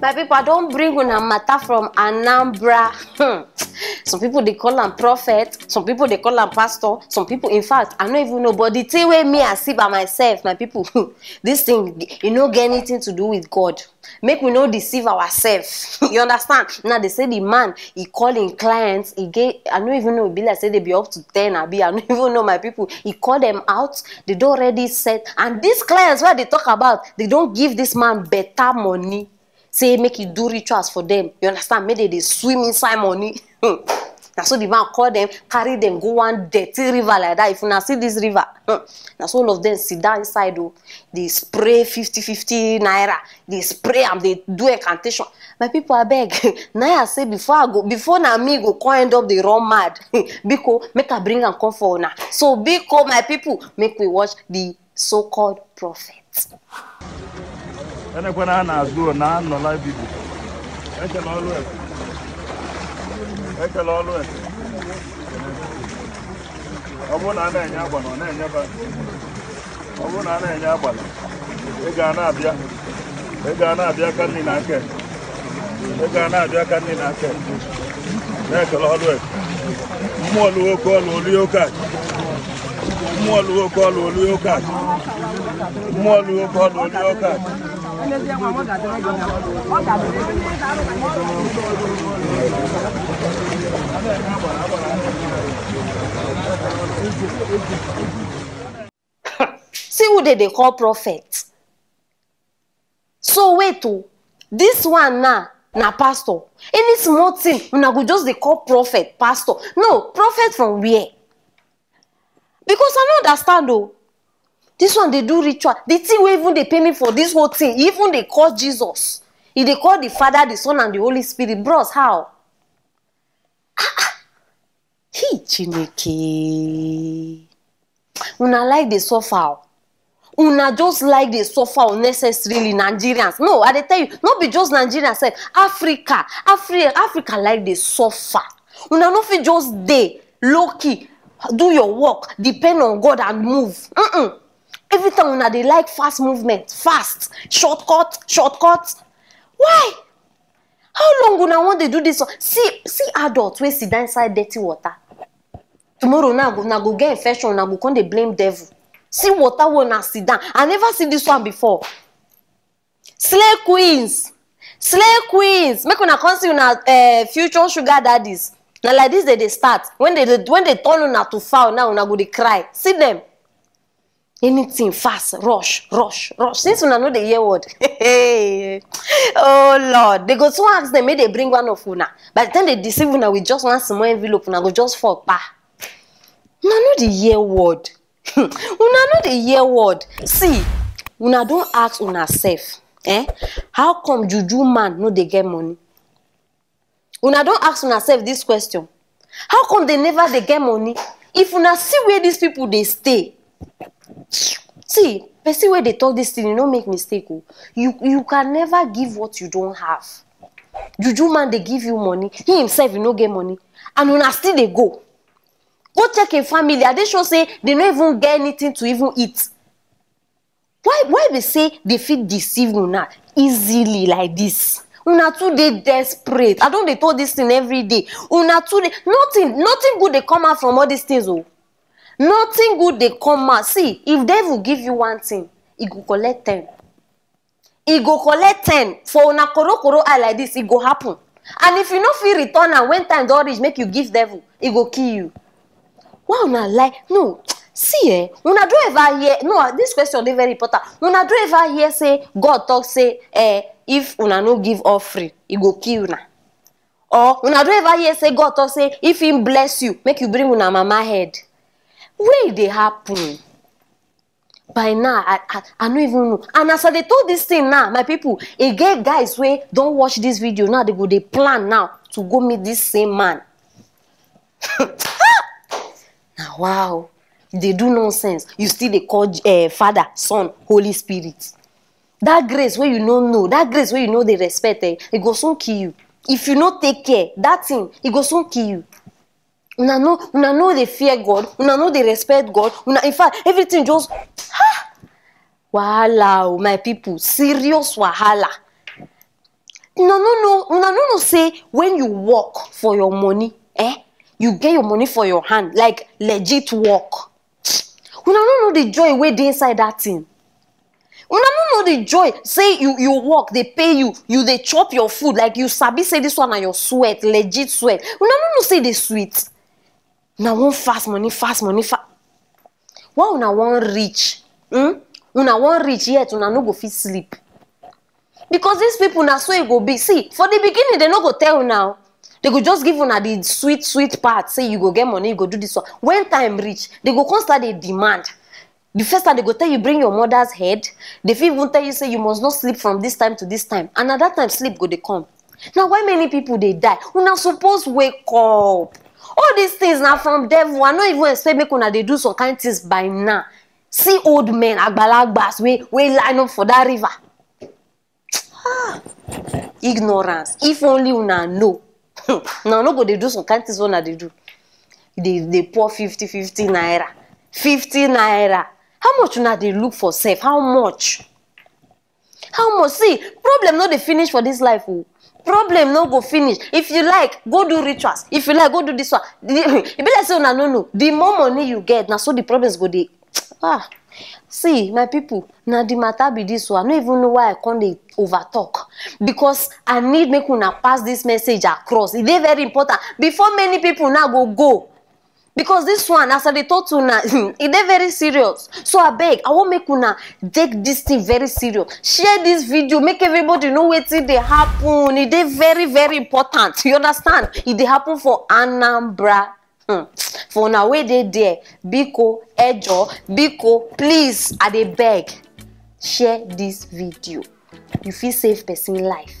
My people, I don't bring una matter from Anambra. Some people they call them prophet, some people they call them pastor, some people, in fact, I don't even know. But the thing with me, I see by myself, my people, this thing, you know, get anything to do with God. Make we not deceive ourselves. You understand? Now they say the man he calling clients, he get, I don't even know, be like say they be up to 10, I don't even know, my people. He call them out, they don't already set, and these clients where they talk about, they don't give this man better money. Say make you do rituals for them. You understand? Maybe they swim inside money. That's so the man call them, carry them, go one dirty river like that. If you not see this river, that's all of them sit down inside. Oh, they spray 50 naira. They spray and they do incantation. My people, I beg. Now I say before I go, before na me go come end up the run mad. Biko, make I bring and come for now. So Biko, my people, make we watch the so-called prophets. And when I do now, no life people. I can always. I can always. I won't have any other one. I won't have any other one. They gonna be a canning. I can. They gonna be a canning. I can. I can always. More local, Olioka. More local, Olioka. More local, Olioka. See who they call prophets. So wait, this one now, na pastor. Any small thing, una go just they call prophet, pastor. No, prophet from where? Because I don't understand though. This one they do ritual. The thing where even they pay me for this whole thing, even they call Jesus. If they call the Father, the Son, and the Holy Spirit, bros, how? He Chineke. Una like the suffer. Una just like the suffer unnecessarily, Nigerians. No, I tell you, not be just Nigerians. Africa like the suffer. Una no fit just day, low key, do your work, depend on God and move. Every time una they like fast movement, fast, shortcut. Why? How long una want they do this? See adults wey sit down inside dirty water. Tomorrow now go get infection, now go come they blame devil. See water when I sit down. I never see this one before. Slay queens. Make una come see una future sugar daddies. Now like this they start. When they turn una to foul, now una go they cry. See them. Anything fast, rush. Since una know the year word. Oh Lord. They go to ask them, may they bring one of una. By the time they deceive una with just one small envelope, una go just fall. Una know the year word. Una know the year word. See, una don't ask una self. How come juju man no they get money? Una don't ask una self this question. How come they never they get money? If una see where these people they stay. See, person where they talk this thing, you don't make mistake. You can never give what you don't have. Juju man they give you money. He himself you no get money. And una still they go. Go check a family. They sure say they don't even get anything to even eat. Why they say they fit deceive una easily like this? Una too they desperate. I don't they told this thing every day. Una too they nothing good they come out from all these things. Oh. Nothing good they come out. See, if devil give you one thing, he go collect 10. He go collect 10. For una koro eye like this, it go happen. And if you no feel return and when time don't reach, make you give devil, he go kill you. Why una like no? See, una do ever hear? No, this question is very important. Una do ever hear say God talk say, if una no give offering, he go kill una. Or una do ever hear say God talk say, if him bless you, make you bring una mama head. Where they happen? By now, I don't even know. And as they told this thing now, my people, again, guys, where don't watch this video now, they plan now to go meet this same man. Now, wow, they do nonsense. You still they call Father, Son, Holy Spirit. That grace where you don't know, that grace where you know they respect, it go soon kill you. If you not take care, that thing, it go soon kill you. Una know they fear God. Una know they respect God. In fact, everything just wahala, my people, serious wahala. no say when you work for your money, you get your money for your hand, like legit work. Una no know the joy wey dey inside that thing. Una no know the joy. Say you work, they pay you they chop your food, like you sabi say this one na your sweat, legit sweat. Una no say the sweet. Una want fast money. Why una want rich? Una want rich yet una no go fit sleep. Because these people na so e go be. See, for the beginning they no go tell you now. They go just give una the sweet part. Say you go get money, you go do this one. When time reach, they go come start a demand. The first time they go tell you bring your mother's head. They fit even tell you say you must not sleep from this time to this time. And at that time sleep go dey come. Now why many people they die? Una suppose wake up. All these things now from devil. I no even expect make una they do some kind of things by now. See old men, agbalagbas, we line up for that river. Ignorance. If only una know. Now no go they do some kind of things una they do. They pour 50 naira. 50 naira. How much una they look for safe? How much? How much? See, problem no they finish for this life. Problem no go finish. If you like, go do rituals. If you like, go do this one. It be like say una no. The more money you get, now so the problems go dey. See, my people, now the matter be this one. I don't even know why I can't dey over talk. Because I need make una pass this message across. It is very important. Before many people now go. Because this one, as I talk to una, it is very serious. So I beg, I want make una take this thing very serious. Share this video, make everybody know what it dey happen. It is very, very important. You understand? It dey happen for Anambra. For now, where they there, Biko, Ejo, Biko, please, I dey beg, share this video. You feel save person life.